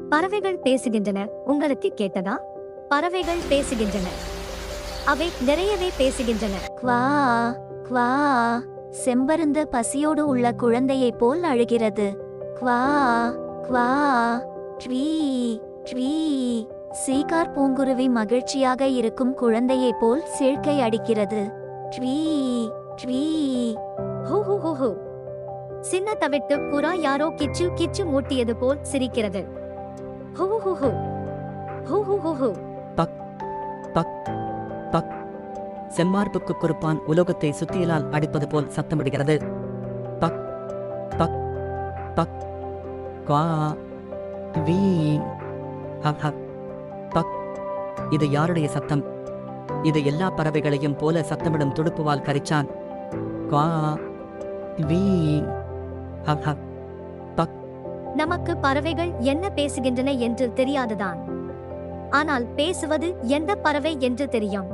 பறவைகள் பேசுகின்றன, உங்களுக்கு கேட்டதா? பறவைகள் பேசுகின்றன. அவை நிறையவே பேசுகின்றன. குவா குவா. செம்பருந்து பசியோடு உள்ள குழந்தையைப் போல் அழுகிறது. குவா குவா. ட்வீ ட்வீ. சீகார் பூங்குருவி மகிழ்ச்சியாக இருக்கும் குழந்தையைப் போல் சிழ்கை அடிக்கிறது. ட்வீ ட்வீ. ஹூ ஹூ ஹூ ஹூ. சின்ன தவிட்டு புறா யாரோ கிச்சு கிச்சு மூட்டியது போல் சிரிக்கிறது. ஹூ ஹூ ஹூ ஹூ ஹூ ஹூ ஹூ. தக் தக். செம்மார்புக்கு குறுப்பான் உலோகத்தை சுத்தியலால் அடிப்பது போல் சத்தமிடுகிறது. தக் தக் தக். குவா வீ ஹக் ஹக் தக். இது யாருடைய சத்தம்? இது எல்லா பறவைகளையும் போல சத்தமிடும் துடுப்புவால் கரிச்சான். குவா வீ ஹக் ஹக் தக். நமக்கு பறவைகள் என்ன பேசுகின்றன என்று தெரியாதுதான். ஆனால் பேசுவது எந்த பறவை என்று தெரியும்.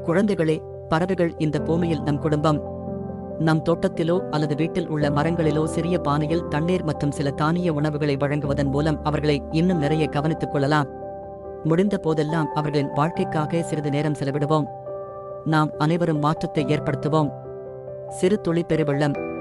குழந்தைகளே, பறவைகள் இந்த பூமியில் நம் குடும்பம். நம் தோட்டத்திலோ அல்லது வீட்டில் உள்ள மரங்களிலோ சிறிய பானையில் தண்ணீர் மற்றும் சில தானிய உணவுகளை வழங்குவதன் மூலம் அவர்களை இன்னும் நிறைய கவனித்துக் கொள்ளலாம். முடிந்த போதெல்லாம் அவர்களின் வாழ்க்கைக்காக சிறிது நேரம் செலவிடுவோம். நாம் அனைவரும் மாற்றத்தை ஏற்படுத்துவோம். சிறு துளி பெருவெள்ளம்.